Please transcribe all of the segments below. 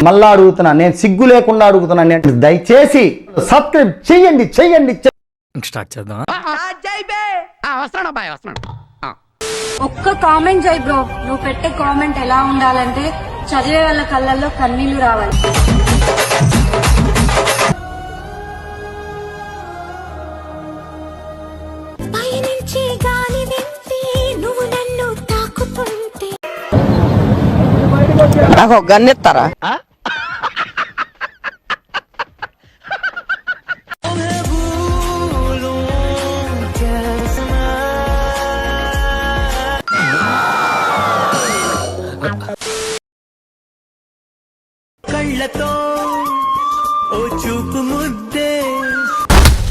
మళ్ళా అడుగుతున్నా, నేను సిగ్గు లేకుండా అడుగుతున్నా, నేను దయచేసి సబ్స్క్రైబ్ చెయ్యండి చెయ్యండి. స్టార్ట్ చేద్దాం. ఒక్క కామెంట్ చేయి బ్రో. నువ్వు పెట్టే కామెంట్ ఎలా ఉండాలంటే చదివే వాళ్ళ కళ్ళల్లో కన్నీళ్లు రావాలి. నాకు గన్నెత్తారా? కళ్ళతో ఓ చూపు ముద్దే.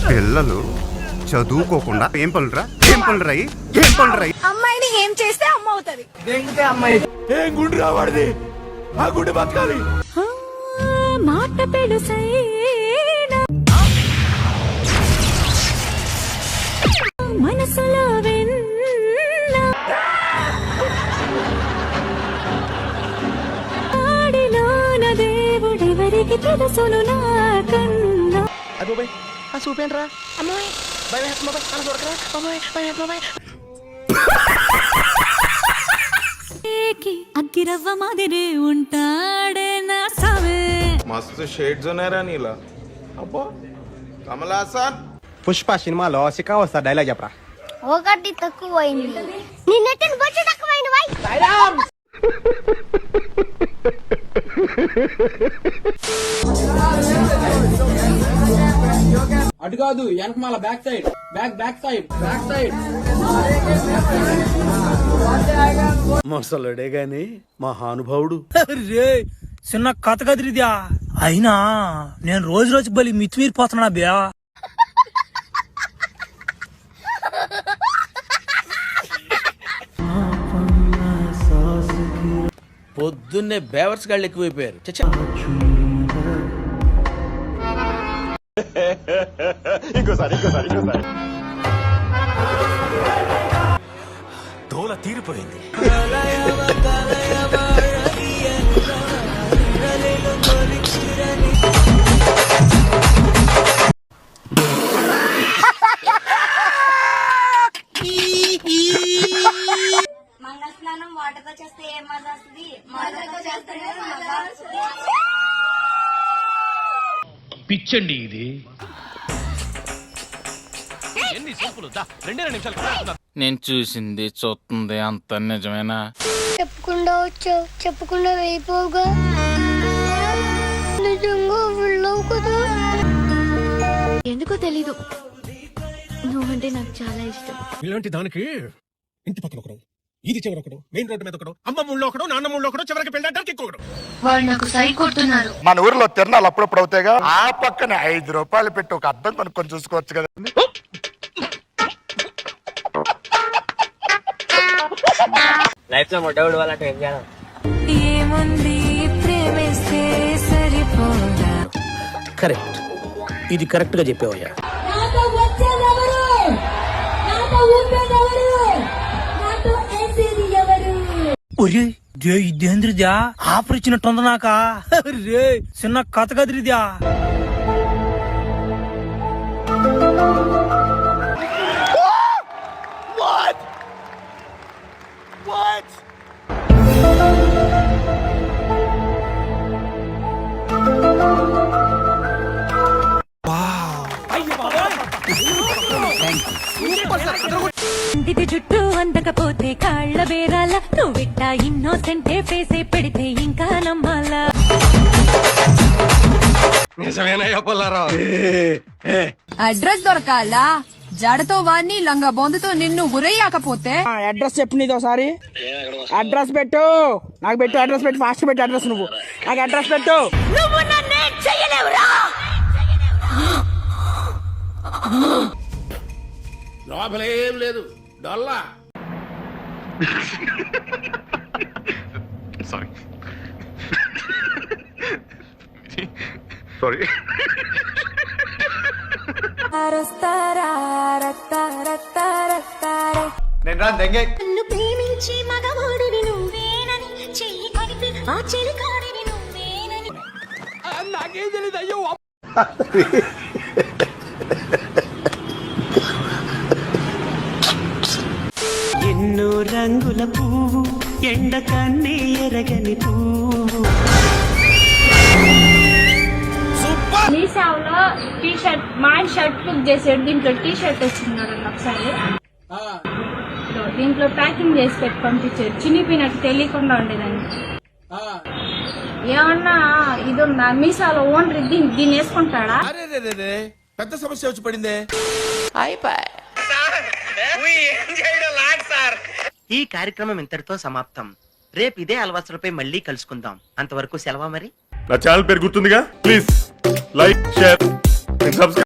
పిల్లలు చదువుకోకుండా ఏం పనులురా అమ్మాయిని ఏం చేస్తే అమ్మ అవుతుంది. ఏం గుండు రావాడిది, ఆ గుండు బతకాలి. మాట పెడుసైనా మనసులో ఆడిలోన దేవుడెవరికి తెలుసును నాకన్నా. ఆ చూపేంట్రా అమ్మాయి అగ్గిరవ్వ మాదిరి ఉంటాడే నా సవే. మస్తు షేడ్స్ ఉన్నారా నీలా. అబ్బో కమలాసన్. పుష్ప సినిమాలో సికా వస్తా డైలాగ్ చెప్పరా. ఒకటి తక్కువైంది, నిన్నెట్టిన బొచ్చు తక్కువైంది. అటు కాదు, వెనకమాల బ్యాక్ సైడ్, బ్యాక్ సైడ్. మొసలుడే గాని మహానుభావుడు. రే చిన్న కథ కదిరిద్యా. అయినా నేను రోజు బలి మితిమీరిపోతున్నా బ్యా. పొద్దున్నే బేవర్స్ గాళ్ళు ఎక్కువైపోయారు. ఇంకోసారి తోల తీరిపోయింది. మంగళస్నానం వాటర్తో చేస్తే ఏం మజా వస్తుంది? పిచ్చండి ఇది. నేను చూసింది చూస్తుంది అంత నిజమేనా? చెప్పకుండా వచ్చావు, చెప్పకుండా వెళ్ళిపోగా. నిజంగా వెళ్ళవు కదా. ఎందుకో తెలీదు, నువ్వంటే నాకు చాలా ఇష్టం. ఇలాంటి దానికి ఇంటి పక్కన ఒకడు, ఇది చివరి ఒకడు, మెయిన్ రోడ్డు మీద ఒకడు, అమ్మ ముళ్ళో ఒకడు, నాన్న ముళ్ళో ఒకడు, చివరికి పెళ్ళడానికి ఇంకొకడు. వాళ్ళు నాకు సై కొడుతున్నారు. మన ఊర్లో తిరణాలు అప్పుడప్పుడు అవుతాయిగా, ఆ పక్కన 5 రూపాయలు పెట్టి ఒక అద్దం కొనుక్కొని చూసుకోవచ్చు కదా. లైఫ్ లో మొట్టమొదటి వాళ్ళంటే ఏం చేయాలి? ఏముంది, ప్రేమిస్తే సరిపోదా. కరెక్ట్, ఇది కరెక్ట్ గా చెప్పావయ్యా. ఇదేంద్రిద్యా ఆఫర్ ఇచ్చినట్టుంది నాక. రే చిన్న కథ కదిరిద్యా. ఇంటికి చుట్టూ అందకపోతే కాళ్ళ బేరాల, నువ్విట్ట ఇన్నోసెంటే ఫేసే పెడితే ఇంకా నమ్మాలా. నిజమేనయ్యా పుల్లారావు. అడ్రస్ దొరకాలా? జడతో వాణ్ణి లంగా బొందుతో నిన్ను ఉరయ్యాకపోతే. అడ్రస్ చెప్పు నీది ఒకసారి. అడ్రస్ పెట్టు, నాకు పెట్టు అడ్రస్ పెట్టు, ఫాస్ట్ పెట్టు అడ్రస్. నువ్వు నాకు అడ్రస్ పెట్టు. నువ్వు నన్నే చెయ్యలేవురా. లోపలేం లేదు, డొల్లా. సారీ. నన్ను ప్రేమించి మగవాడివి నువ్వేనని చెయ్యి నాకేం తెలియదు అయ్యో ఎన్నో రంగుల పువ్వు ఎండ కన్నే ఎరగని పువ్వు. మీసావులో టీ షర్ట్ మా షర్ట్ బుక్ చేసాడు, దీంట్లో టీ షర్ట్ వచ్చింది ఒకసారి, దీంట్లో ప్యాకింగ్ చేసి పెట్టి పంపించాడు, చినిపోయినట్టు తెలియకుండా ఉండేదాన్ని. ఏమన్నా ఇది ఉందా మీసాలో ఓనర్ దీన్ని వేసుకుంటాడా? పెద్ద సమస్య వచ్చి పడిందే. ఈ కార్యక్రమం ఇంతటితో సమాప్తం. రేపు ఇదే అలవాసులపై మళ్ళీ కలుసుకుందాం. అంతవరకు సెలవా మరి. నా ఛానల్ పేరు గుర్తుందిగా, please like share and subscribe.